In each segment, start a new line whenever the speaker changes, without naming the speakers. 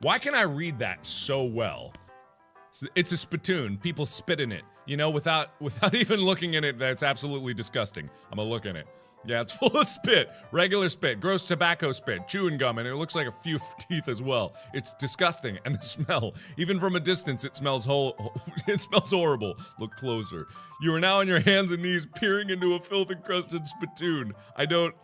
Why can I read that so well? It's a spittoon. People spit in it. You know, without even looking in it, that's absolutely disgusting. I'm gonna look in it. Yeah, it's full of spit. Regular spit, gross tobacco spit, chewing gum, and it looks like a few teeth as well. It's disgusting, and the smell, even from a distance, it smells it smells horrible. Look closer. You are now on your hands and knees peering into a filth-encrusted spittoon. I don't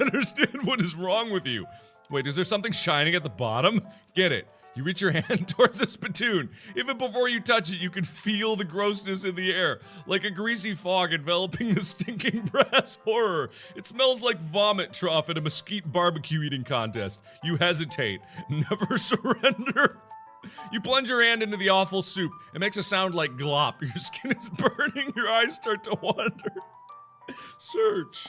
understand what is wrong with you. Wait, is there something shining at the bottom? Get it. You reach your hand towards the spittoon. Even before you touch it, you can feel the grossness in the air, like a greasy fog enveloping the stinking brass horror. It smells like vomit trough at a mesquite barbecue eating contest. You hesitate. Never surrender. You plunge your hand into the awful soup. It makes a sound like glop. Your skin is burning. Your eyes start to wander. Search.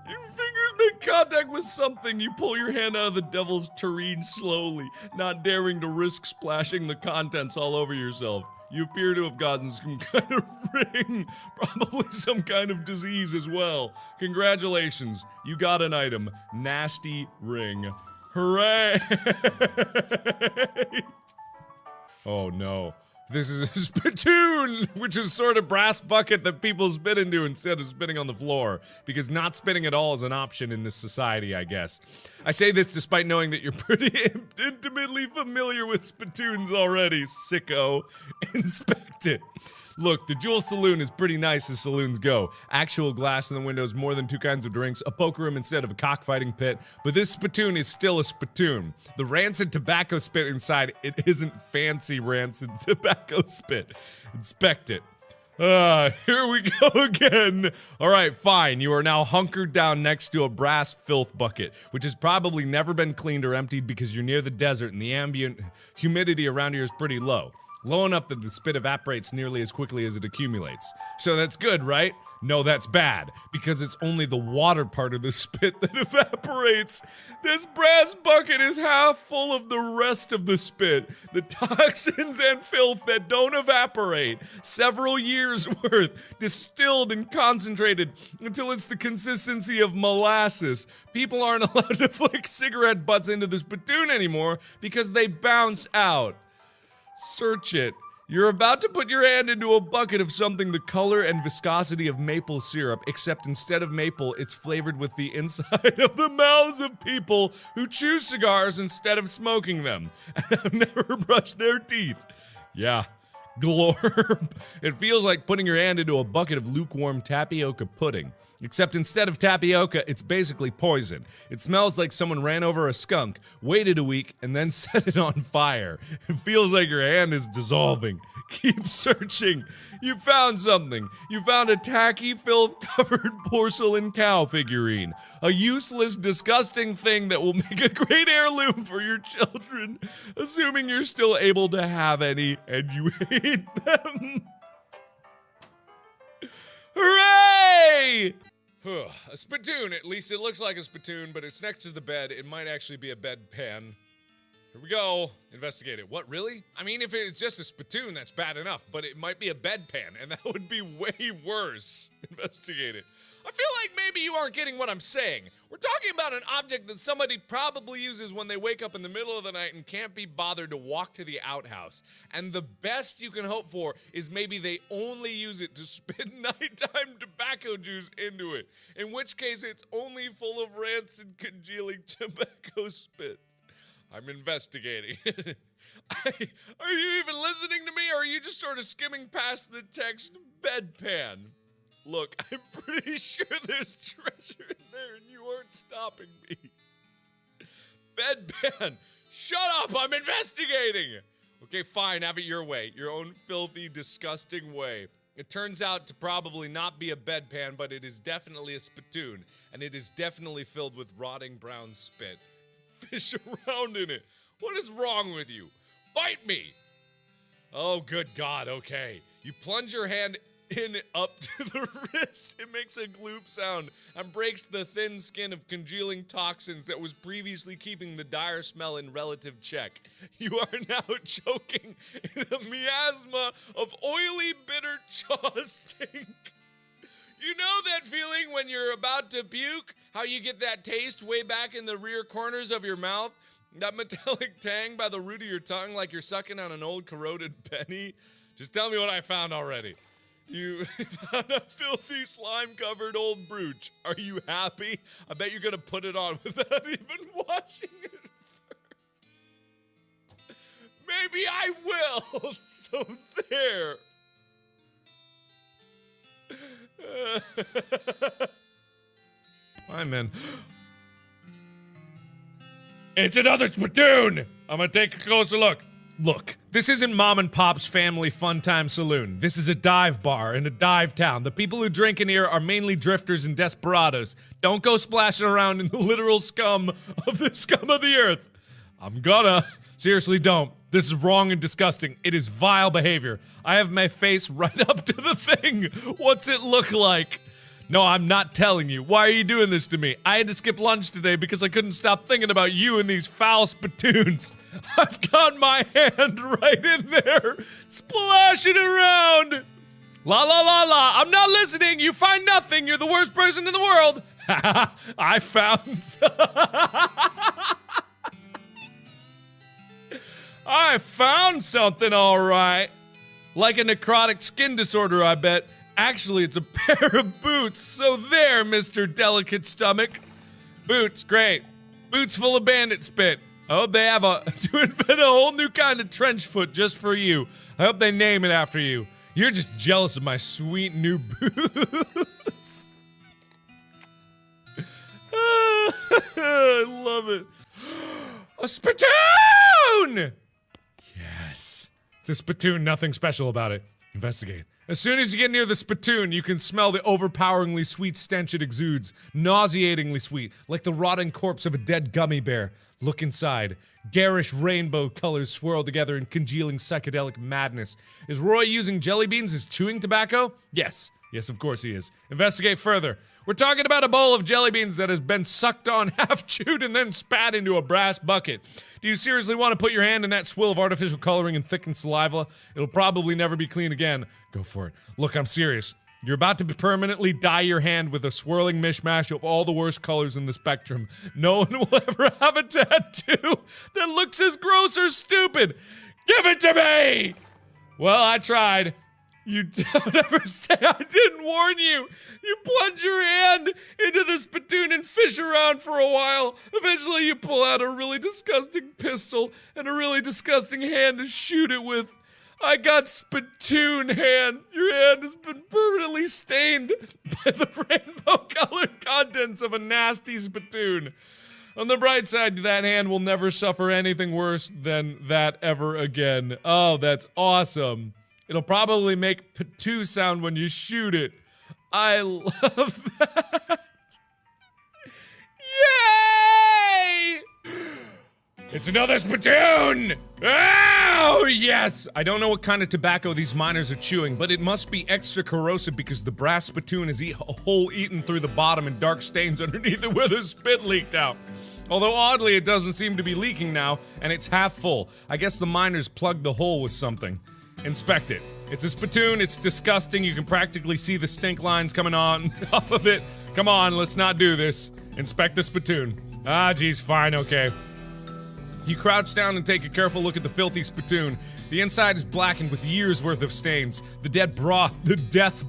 Your fingers make contact with something. You pull your hand out of the devil's tureen slowly, not daring to risk splashing the contents all over yourself. You appear to have gotten some kind of ring, probably some kind of disease as well. Congratulations, you got an item. Nasty ring. Hooray! Oh no. This is a spittoon, which is sort of brass bucket that people spit into instead of spitting on the floor, because not spitting at all is an option in this society, I guess. I say this despite knowing that you're pretty intimately familiar with spittoons already, sicko. Inspect it. Look, the Jewel Saloon is pretty nice as saloons go. Actual glass in the windows, more than 2 kinds of drinks, a poker room instead of a cockfighting pit, but this spittoon is still a spittoon. The rancid tobacco spit inside, it isn't fancy rancid tobacco spit. Inspect it. Here we go again. Alright, fine. You are now hunkered down next to a brass filth bucket, which has probably never been cleaned or emptied because you're near the desert and the ambient humidity around here is pretty low. Low enough that the spit evaporates nearly as quickly as it accumulates. So that's good, right? No, that's bad, because it's only the water part of the spit that evaporates. This brass bucket is half full of the rest of the spit, the toxins and filth that don't evaporate. Several years worth, distilled and concentrated until it's the consistency of molasses. People aren't allowed to flick cigarette butts into the spittoon anymore because they bounce out. Search it. You're about to put your hand into a bucket of something the color and viscosity of maple syrup, except instead of maple, it's flavored with the inside of the mouths of people who chew cigars instead of smoking them, and have never brushed their teeth. Yeah. Glorb. It feels like putting your hand into a bucket of lukewarm tapioca pudding. Except instead of tapioca, it's basically poison. It smells like someone ran over a skunk, waited a week, and then set it on fire. It feels like your hand is dissolving. Keep searching. You found something. You found a tacky, filth-covered porcelain cow figurine. A useless, disgusting thing that will make a great heirloom for your children, assuming you're still able to have any, and you hate them. Hooray! A spittoon, at least it looks like a spittoon, but it's next to the bed. It might actually be a bedpan. Here we go. Investigate it. What, really? I mean, if it's just a spittoon, that's bad enough, but it might be a bedpan, and that would be way worse. Investigate it. I feel like maybe you aren't getting what I'm saying. We're talking about an object that somebody probably uses when they wake up in the middle of the night and can't be bothered to walk to the outhouse. And the best you can hope for is maybe they only use it to spit nighttime tobacco juice into it. In which case, it's only full of rancid, congealing tobacco spit. I'm investigating. Are you even listening to me, or are you just sort of skimming past the text bedpan? Look, I'm pretty sure there's treasure in there and you aren't stopping me. Bedpan, shut up, I'm investigating! Okay, fine, have it your way. Your own filthy, disgusting way. It turns out to probably not be a bedpan, but it is definitely a spittoon, and it is definitely filled with rotting brown spit. Fish around in it. What is wrong with you? Bite me! Oh, good God, okay. You plunge your hand in up to the wrist. It makes a gloop sound and breaks the thin skin of congealing toxins that was previously keeping the dire smell in relative check. You are now choking in a miasma of oily, bitter chaw stink. You know that feeling when you're about to puke? How you get that taste way back in the rear corners of your mouth? That metallic tang by the root of your tongue like you're sucking on an old corroded penny? Just tell me what I found already. You found a filthy slime-covered old brooch. Are you happy? I bet you're gonna put it on without even washing it first. Maybe I will. So there. Fine then. It's another spittoon! I'm gonna take a closer look. Look, this isn't Mom and Pop's family fun time saloon. This is a dive bar in a dive town. The people who drink in here are mainly drifters and desperados. Don't go splashing around in the literal scum of the earth. I'm gonna. Seriously, don't. This is wrong and disgusting. It is vile behavior. I have my face right up to the thing. What's it look like? No, I'm not telling you. Why are you doing this to me? I had to skip lunch today because I couldn't stop thinking about you and these foul spittoons. I've got my hand right in there, splashing around. La la la la, I'm not listening. You find nothing. You're the worst person in the world. I found I found something, all right. Like a necrotic skin disorder, I bet. Actually, it's a pair of boots, so there, Mr. Delicate Stomach. Boots, great. Boots full of bandit spit. I hope they have to invent a whole new kind of trench foot just for you. I hope they name it after you. You're just jealous of my sweet new boots. I love it. A spittoon! Yes. It's a spittoon, nothing special about it. Investigate. As soon as you get near the spittoon, you can smell the overpoweringly sweet stench it exudes. Nauseatingly sweet, like the rotting corpse of a dead gummy bear. Look inside. Garish rainbow colors swirl together in congealing psychedelic madness. Is Roy using jelly beans as chewing tobacco? Yes. Yes, of course he is. Investigate further. We're talking about a bowl of jelly beans that has been sucked on, half chewed, and then spat into a brass bucket. Do you seriously want to put your hand in that swill of artificial coloring and thickened saliva? It'll probably never be clean again. Go for it. Look, I'm serious. You're about to permanently dye your hand with a swirling mishmash of all the worst colors in the spectrum. No one will ever have a tattoo that looks as gross or stupid. Give it to me! Well, I tried. You don't ever say I didn't warn you. You plunge your hand into the spittoon and fish around for a while. Eventually you pull out a really disgusting pistol and a really disgusting hand to shoot it with. I got spittoon hand. Your hand has been permanently stained by the rainbow-colored contents of a nasty spittoon. On the bright side, that hand will never suffer anything worse than that ever again. Oh, that's awesome. It'll probably make patoo sound when you shoot it. I love that. Yay! It's another spittoon! Oh, yes! I don't know what kind of tobacco these miners are chewing, but it must be extra corrosive because the brass spittoon is a hole eaten through the bottom and dark stains underneath it where the spit leaked out. Although oddly, it doesn't seem to be leaking now, and it's half full. I guess the miners plugged the hole with something. Inspect it. It's a spittoon, it's disgusting, you can practically see the stink lines coming on off of it. Come on, let's not do this. Inspect the spittoon. Ah, geez, fine, okay. You crouch down and take a careful look at the filthy spittoon. The inside is blackened with years worth of stains. The death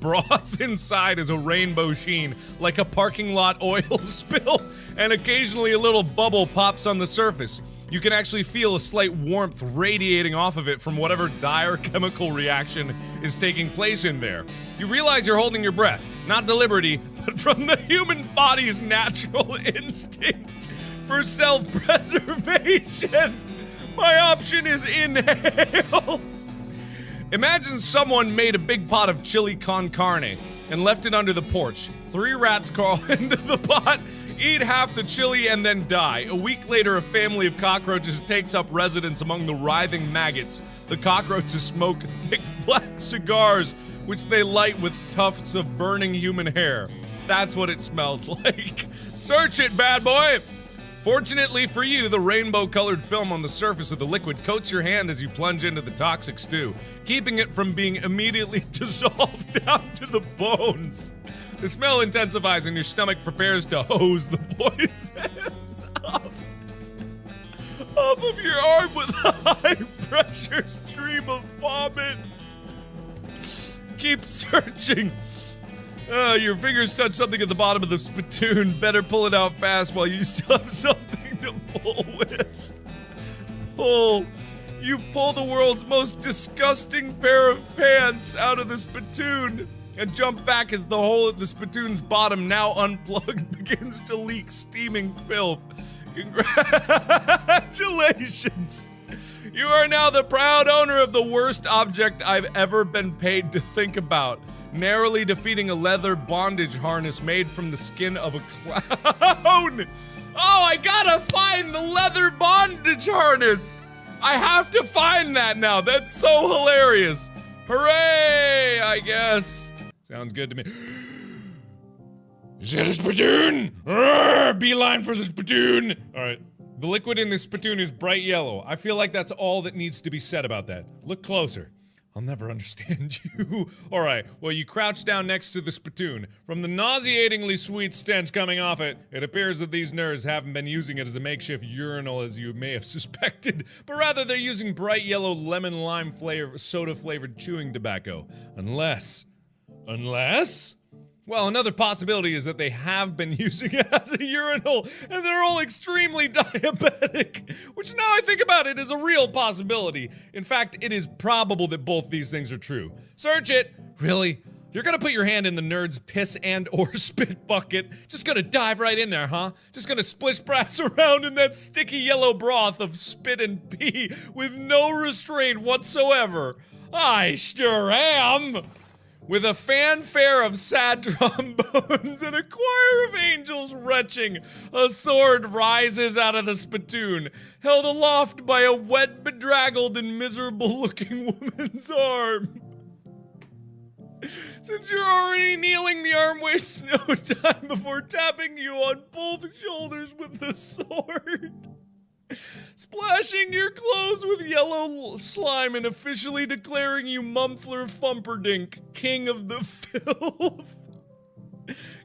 broth inside is a rainbow sheen, like a parking lot oil spill, and occasionally a little bubble pops on the surface. You can actually feel a slight warmth radiating off of it from whatever dire chemical reaction is taking place in there. You realize you're holding your breath, not deliberately, but from the human body's natural instinct for self-preservation. My option is inhale. Imagine someone made a big pot of chili con carne and left it under the porch. 3 rats crawl into the pot, eat half the chili, and then die. A week later, a family of cockroaches takes up residence among the writhing maggots. The cockroaches smoke thick black cigars, which they light with tufts of burning human hair. That's what it smells like. Search it, bad boy! Fortunately for you, the rainbow-colored film on the surface of the liquid coats your hand as you plunge into the toxic stew, keeping it from being immediately dissolved down to the bones. The smell intensifies and your stomach prepares to hose the poisons off. off of your arm with a high-pressure stream of vomit. Keep searching. Your fingers touch something at the bottom of the spittoon. Better pull it out fast while you still have something to pull with. Pull. You pull the world's most disgusting pair of pants out of the spittoon and jump back as the hole at the spittoon's bottom, now unplugged, begins to leak steaming filth. Congratulations! You are now the proud owner of the worst object I've ever been paid to think about, narrowly defeating a leather bondage harness made from the skin of a clown! Oh, I gotta find the leather bondage harness! I have to find that now. That's so hilarious. Hooray, I guess. Sounds good to me. Is that a spittoon? Beeline for the spittoon. All right. The liquid in this spittoon is bright yellow. I feel like that's all that needs to be said about that. Look closer. I'll never understand you. All right, well, you crouch down next to the spittoon. From the nauseatingly sweet stench coming off it, it appears that these nerds haven't been using it as a makeshift urinal as you may have suspected, but rather they're using bright yellow lemon lime soda flavored chewing tobacco. Unless? Well, another possibility is that they have been using it as a urinal, and they're all extremely diabetic, which now I think about it is a real possibility. In fact, it is probable that both these things are true. Search it! Really? You're gonna put your hand in the nerd's piss and or spit bucket? Just gonna dive right in there, huh? Just gonna splish brass around in that sticky yellow broth of spit and pee with no restraint whatsoever? I sure am! With a fanfare of sad trombones and a choir of angels retching, a sword rises out of the spittoon, held aloft by a wet, bedraggled, and miserable-looking woman's arm. Since you're already kneeling, the arm wastes no time before tapping you on both shoulders with the sword. Splashing your clothes with yellow slime and officially declaring you Mumfler Fumperdink, king of the filth.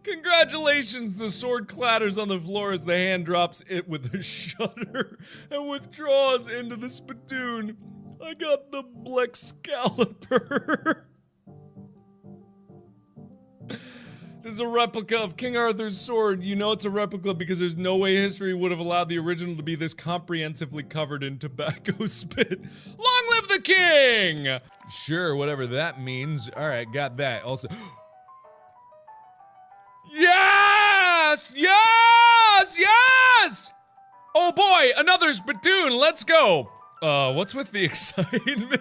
Congratulations, the sword clatters on the floor as the hand drops it with a shudder and withdraws into the spittoon. I got the Blexcalibur. This is a replica of King Arthur's sword. You know it's a replica because there's no way history would have allowed the original to be this comprehensively covered in tobacco spit. Long live the king! Sure, whatever that means. Alright, got that. Also, yes! Yes! Yes! Oh boy, another spittoon, let's go! What's with the excitement?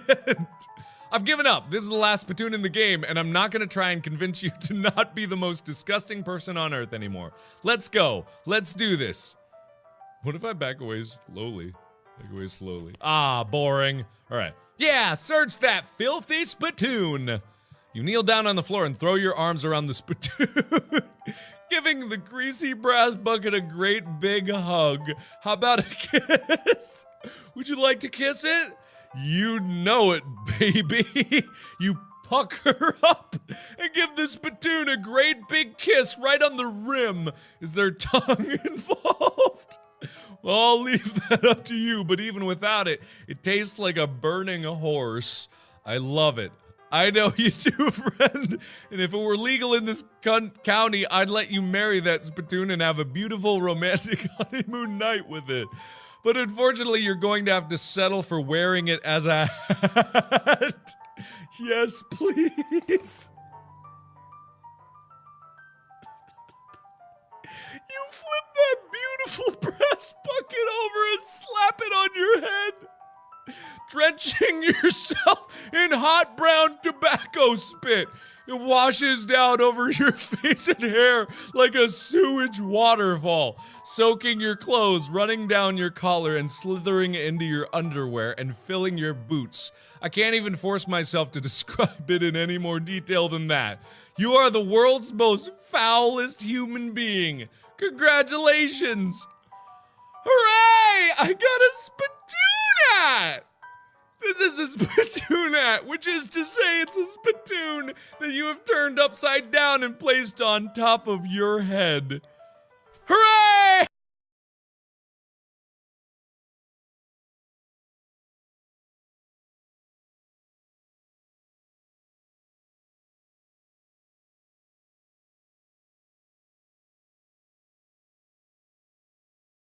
I've given up. This is the last spittoon in the game, and I'm not gonna try and convince you to not be the most disgusting person on earth anymore. Let's go. Let's do this. What if I back away slowly? Back away slowly. Ah, boring. Alright. Yeah, search that filthy spittoon! You kneel down on the floor and throw your arms around the spittoon, giving the greasy brass bucket a great big hug. How about a kiss? Would you like to kiss it? You know it, baby. You pucker up and give the spittoon a great big kiss right on the rim. Is there tongue involved? Well, I'll leave that up to you, but even without it, it tastes like a burning horse. I love it. I know you do, friend. And if it were legal in this county, I'd let you marry that spittoon and have a beautiful romantic honeymoon night with it. But unfortunately, you're going to have to settle for wearing it as a hat. Yes, please. You flip that beautiful brass bucket over and slap it on your head, drenching yourself in hot brown tobacco spit. It washes down over your face and hair like a sewage waterfall, soaking your clothes, running down your collar, and slithering into your underwear and filling your boots. I can't even force myself to describe it in any more detail than that. You are the world's most foulest human being. Congratulations! Hooray! I got a spittoon hat! This is a spittoon hat, which is to say it's a spittoon that you have turned upside down and placed on top of your head.